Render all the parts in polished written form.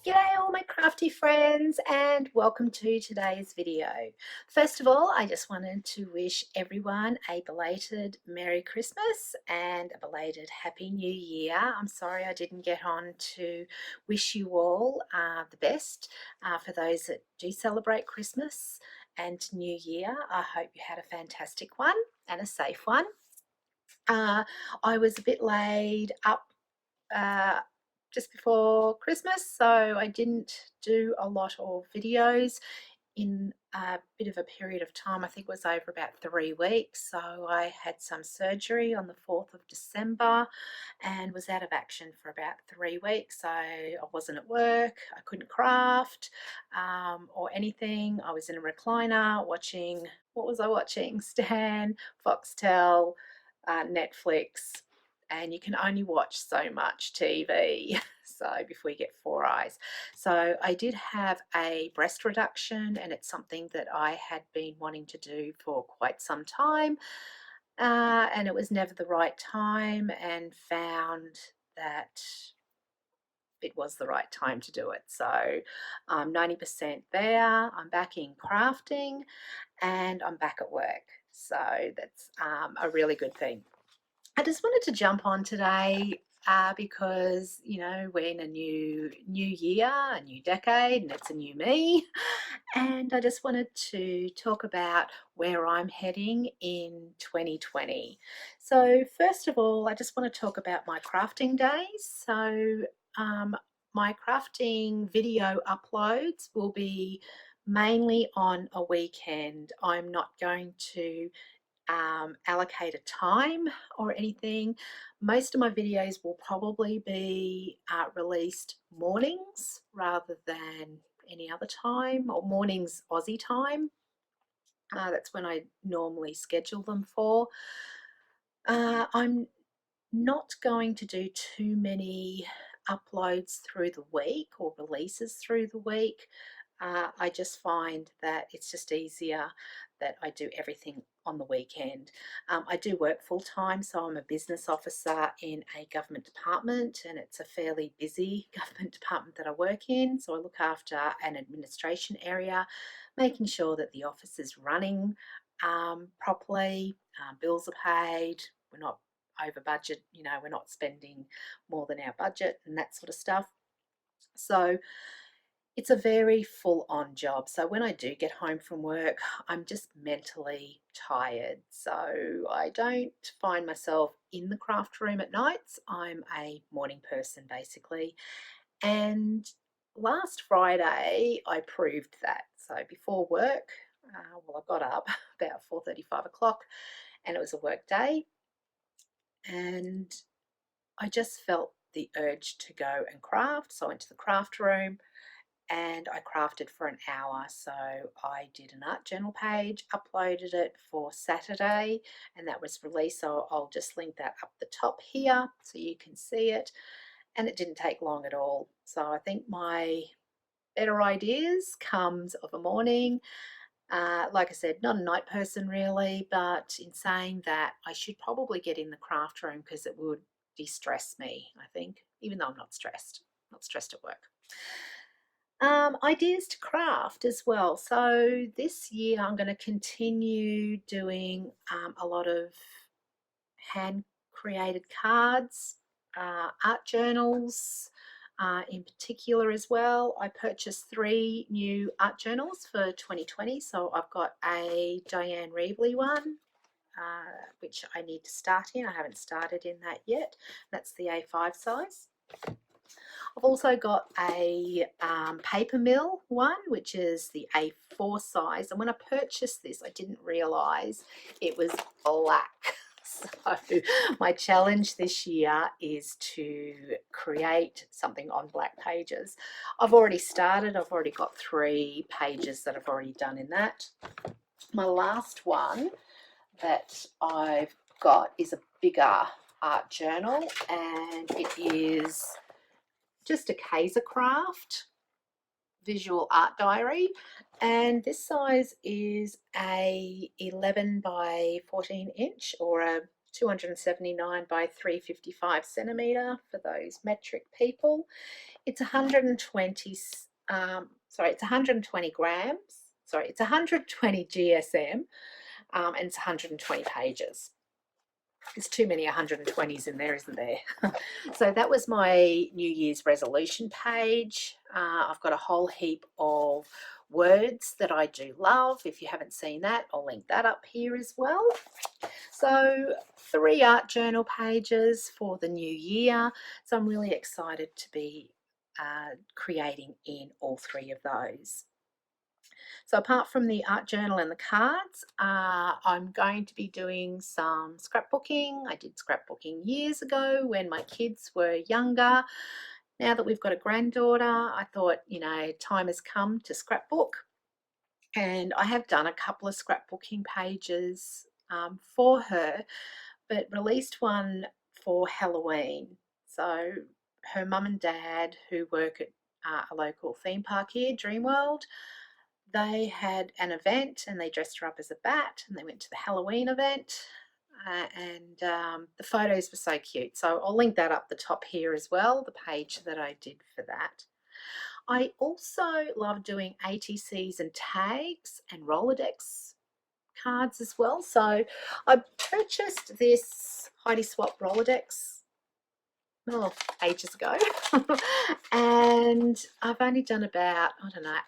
G'day all my crafty friends and welcome to today's video. First of all, I just wanted to wish everyone a belated Merry Christmas and a belated Happy New Year. I'm sorry I didn't get on to wish you all the best for those that do celebrate Christmas and New Year. I hope you had a fantastic one and a safe one. I was a bit laid up uh, just before Christmas, so I didn't do a lot of videos in a bit of a period of time. I think it was over about 3 weeks. So I had some surgery on the 4th of December and was out of action for about 3 weeks. So I wasn't at work, I couldn't craft or anything. I was in a recliner watching, what was I watching? Stan, Foxtel, Netflix, and you can only watch so much TV so before you get four eyes. So I did have a breast reduction, and it's something that I had been wanting to do for quite some time, and it was never the right time, and found that it was the right time to do it. So I'm 90% there. I'm back in crafting and I'm back at work. So that's a really good thing. I just wanted to jump on today because we're in a new year, a new decade, and it's a new me. And I just wanted to talk about where I'm heading in 2020. So first of all, I just want to talk about my crafting days. So my crafting video uploads will be mainly on a weekend. I'm not going to allocate a time or anything. Most of my videos will probably be released mornings rather than any other time, or mornings Aussie time. That's when I normally schedule them for. I'm not going to do too many uploads through the week or releases through the week. I just find that it's just easier that I do everything on the weekend. I do work full time, so I'm a business officer in a government department, and it's a fairly busy government department that I work in. So I look after an administration area, making sure that the office is running properly, bills are paid, we're not over budget, we're not spending more than our budget and that sort of stuff. So it's a very full on job. So when I do get home from work, I'm just mentally tired. So I don't find myself in the craft room at nights. I'm a morning person basically. And last Friday, I proved that. So before work, I got up about 4:30, 5 o'clock, and it was a work day. And I just felt the urge to go and craft. So I went to the craft room and I crafted for an hour. So I did an art journal page, uploaded it for Saturday, and that was released. So I'll just link that up the top here so you can see it. And it didn't take long at all. So I think my better ideas comes of a morning. Like I said, not a night person really, but in saying that, I should probably get in the craft room because it would de-stress me, I think, even though I'm not stressed at work. Ideas to craft as well. So this year I'm going to continue doing a lot of hand created cards, art journals in particular as well. I purchased 3 new art journals for 2020. So I've got a Diane Reevely one, which I need to start in. I haven't started in that yet. That's the A5 size. I've also got a paper mill one, which is the A4 size. And when I purchased this, I didn't realise it was black. So my challenge this year is to create something on black pages. I've already started. I've already got 3 pages that I've already done in that. My last one that I've got is a bigger art journal, and it is just a Kaiser Craft visual art diary, and this size is a 11 by 14 inch, or a 279 by 355 centimetre for those metric people. It's 120, it's 120 grams. Sorry, it's 120 GSM, and it's 120 pages. There's too many 120s in there, isn't there? So that was my New Year's resolution page. I've got a whole heap of words that I do love. If you haven't seen that, I'll link that up here as well. So 3 art journal pages for the new year. So I'm really excited to be creating in all 3 of those. So apart from the art journal and the cards, I'm going to be doing some scrapbooking. I did scrapbooking years ago when my kids were younger. Now that we've got a granddaughter, I thought, time has come to scrapbook. And I have done a couple of scrapbooking pages for her, but released one for Halloween. So her mum and dad, who work at a local theme park here, Dreamworld, they had an event and they dressed her up as a bat and they went to the Halloween event. And the photos were so cute. So I'll link that up the top here as well, the page that I did for that. I also love doing ATCs and tags and Rolodex cards as well. So I purchased this Heidi Swap Rolodex ages ago and I've only done about,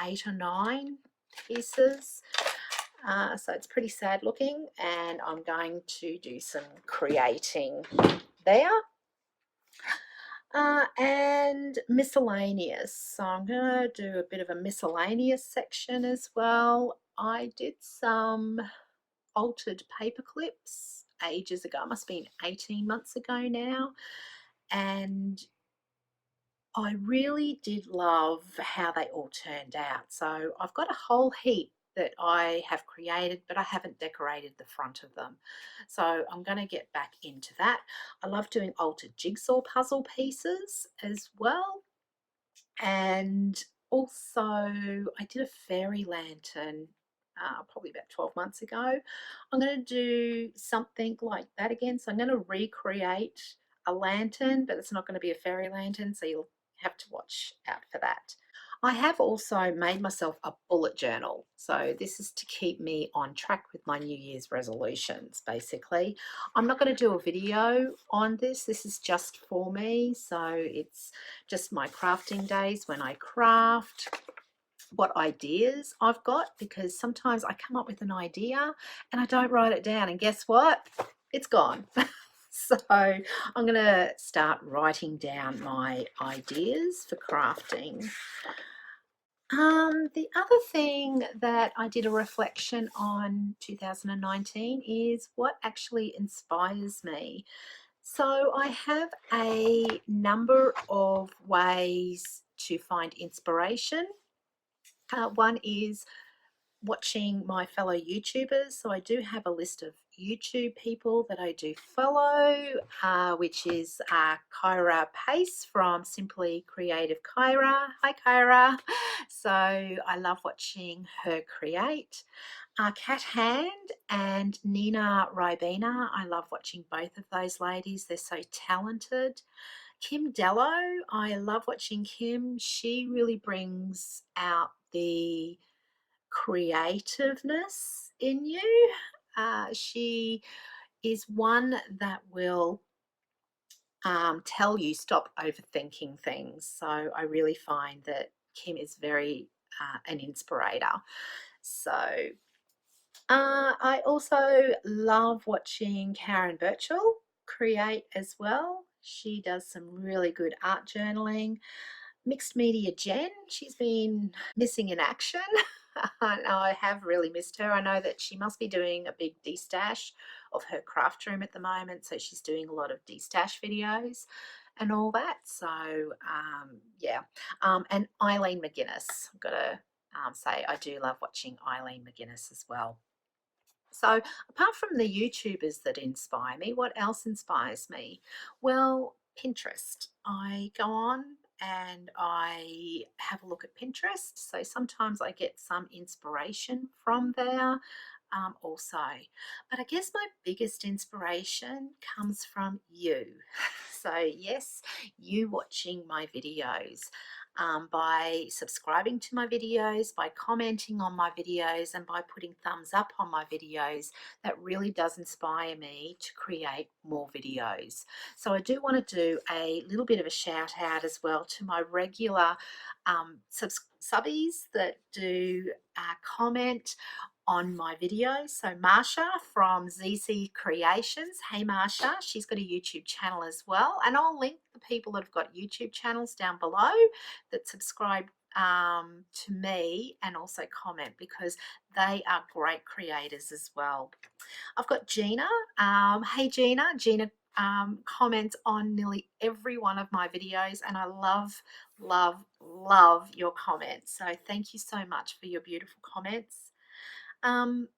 8 or 9 pieces. So it's pretty sad looking, and I'm going to do some creating there. And miscellaneous. So I'm going to do a bit of a miscellaneous section as well. I did some altered paper clips ages ago. It must have been 18 months ago now. And I really did love how they all turned out. So I've got a whole heap that I have created, but I haven't decorated the front of them. So I'm going to get back into that. I love doing altered jigsaw puzzle pieces as well. And also I did a fairy lantern probably about 12 months ago. I'm going to do something like that again. So I'm going to recreate a lantern, but it's not going to be a fairy lantern, so you'll have to watch out for that. I have also made myself a bullet journal. So this is to keep me on track with my New Year's resolutions, basically. I'm not going to do a video on this. This is just for me. So it's just my crafting days when I craft, what ideas I've got, because sometimes I come up with an idea and I don't write it down, and guess what? It's gone. So I'm going to start writing down my ideas for crafting. The other thing that I did a reflection on 2019 is what actually inspires me. So I have a number of ways to find inspiration. One is watching my fellow YouTubers. So I do have a list of YouTube people that I do follow, which is Kyra Pace from Simply Creative Kyra. Hi Kyra. So I love watching her create. Kat Hand and Nina Ribena. I love watching both of those ladies. They're so talented. Kim Dello. I love watching Kim. She really brings out the creativeness in you. She is one that will tell you stop overthinking things. So I really find that Kim is very an inspirator. So I also love watching Karen Birchall create as well. She does some really good art journaling. Mixed Media Jen, she's been missing in action. I have really missed her. I know that she must be doing a big destash of her craft room at the moment, so she's doing a lot of destash videos and all that. So yeah, and Eileen McGuinness, I've got to say I do love watching Eileen McGuinness as well. So apart from the YouTubers that inspire me, what else inspires me? Well, Pinterest. I go on and I have a look at Pinterest. So sometimes I get some inspiration from there. also. But I guess my biggest inspiration comes from you. So, yes, you watching my videos. By subscribing to my videos, by commenting on my videos, and by putting thumbs up on my videos, that really does inspire me to create more videos. So I do want to do a little bit of a shout out as well to my regular subbies that do comment on my videos. So Marsha from ZC Creations. Hey Marsha, she's got a YouTube channel as well. And I'll link the people that have got YouTube channels down below that subscribe to me and also comment, because they are great creators as well. I've got Gina. Hey Gina. Gina comments on nearly every one of my videos, and I love your comments. So thank you so much for your beautiful comments.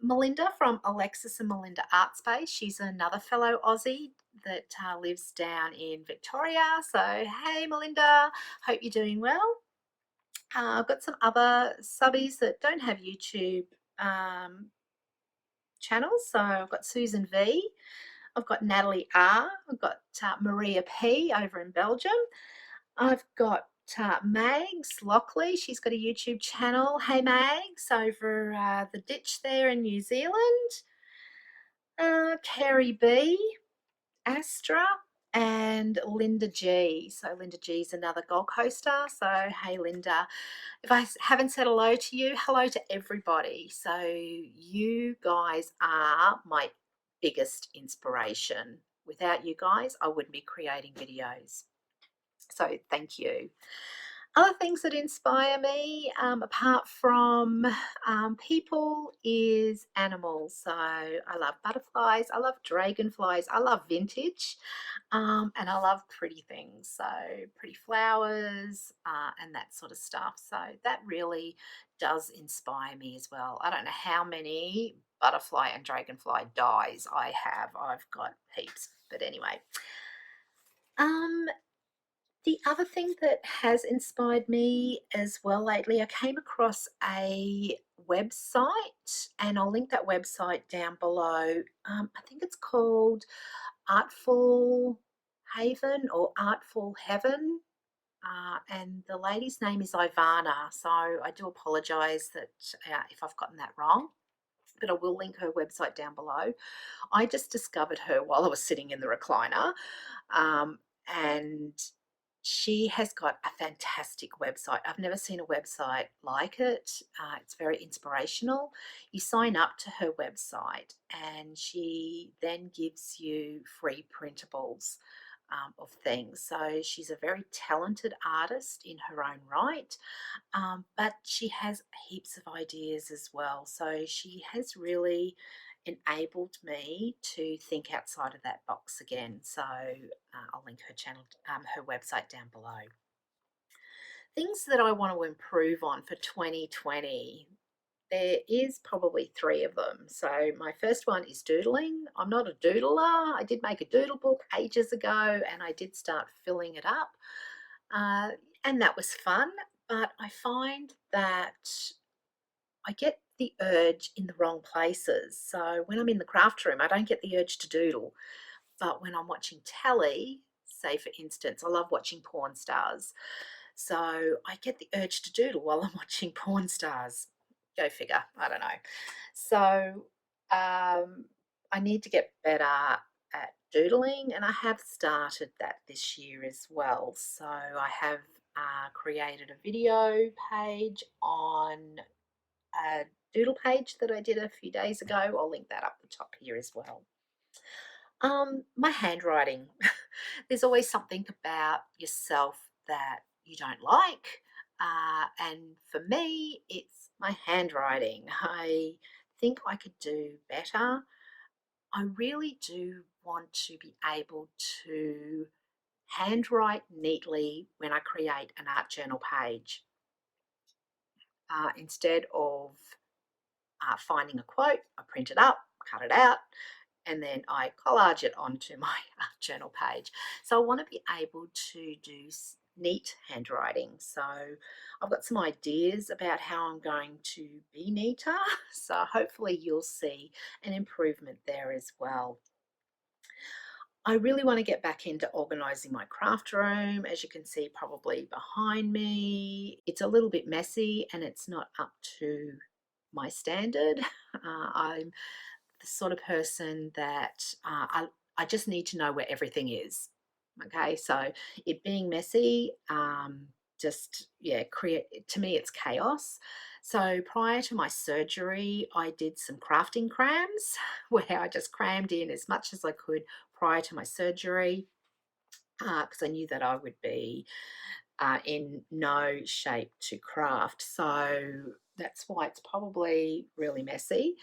Melinda from Alexis and Melinda Art Space. She's another fellow Aussie that lives down in Victoria. So hey Melinda, hope you're doing well. I've got some other subbies that don't have YouTube channels. So I've got Susan V, I've got Natalie R, I've got Maria P over in Belgium. I've got Mags Lockley, she's got a YouTube channel. Hey Mags, over the ditch there in New Zealand. Carrie B, Astra, and Linda G. So Linda G is another Gold Coaster. So hey Linda, if I haven't said hello to you, hello to everybody. So you guys are my biggest inspiration. Without you guys, I wouldn't be creating videos. So thank you. Other things that inspire me, apart from people, is animals. So I love butterflies, I love dragonflies, I love vintage, and I love pretty things. So pretty flowers and that sort of stuff. So that really does inspire me as well. I don't know how many butterfly and dragonfly dies I have. I've got heaps. But anyway. The other thing that has inspired me as well lately, I came across a website, and I'll link that website down below. I think it's called Artful Haven or Artful Heaven. And the lady's name is Ivana. So I do apologise that if I've gotten that wrong, but I will link her website down below. I just discovered her while I was sitting in the recliner. And she has got a fantastic website. I've never seen a website like it. It's very inspirational. You sign up to her website and she then gives you free printables of things. So she's a very talented artist in her own right, but she has heaps of ideas as well. So she has really enabled me to think outside of that box again. So I'll link her channel, her website down below. Things that I want to improve on for 2020. There is probably 3 of them. So my first one is doodling. I'm not a doodler. I did make a doodle book ages ago and I did start filling it up. And that was fun. But I find that I get the urge in the wrong places. So when I'm in the craft room, I don't get the urge to doodle. But when I'm watching telly, say for instance, I love watching porn stars. So I get the urge to doodle while I'm watching porn stars. Go figure, I don't know. So I need to get better at doodling, and I have started that this year as well. So I have created a video page on a doodle page that I did a few days ago. I'll link that up the top here as well. My handwriting. There's always something about yourself that you don't like. And for me, it's my handwriting. I think I could do better. I really do want to be able to handwrite neatly when I create an art journal page. Instead of finding a quote, I print it up, cut it out, and then I collage it onto my journal page. So I want to be able to do neat handwriting. So I've got some ideas about how I'm going to be neater. So hopefully you'll see an improvement there as well. I really want to get back into organising my craft room. As you can see probably behind me, it's a little bit messy and it's not up to my standard. I'm the sort of person that I just need to know where everything is. Okay, so it being messy, just yeah, create to me it's chaos. So prior to my surgery, I did some crafting crams where I just crammed in as much as I could prior to my surgery because I knew that I would be in no shape to craft. So that's why it's probably really messy.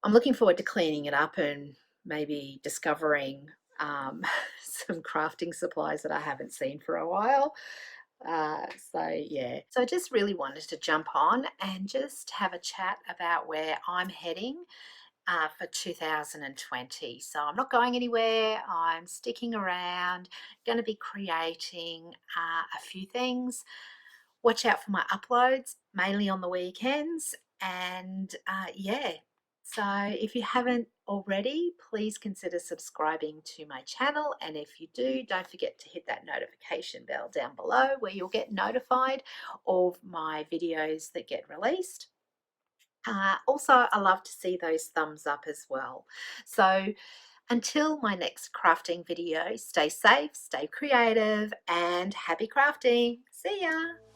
I'm looking forward to cleaning it up and maybe discovering um, some crafting supplies that I haven't seen for a while. So yeah, so I just really wanted to jump on and just have a chat about where I'm heading for 2020. So I'm not going anywhere. I'm sticking around, going to be creating a few things. Watch out for my uploads, mainly on the weekends. And yeah, so if you haven't already, please consider subscribing to my channel. And if you do, don't forget to hit that notification bell down below where you'll get notified of my videos that get released. Also, I love to see those thumbs up as well. So until my next crafting video, stay safe, stay creative, and happy crafting. See ya!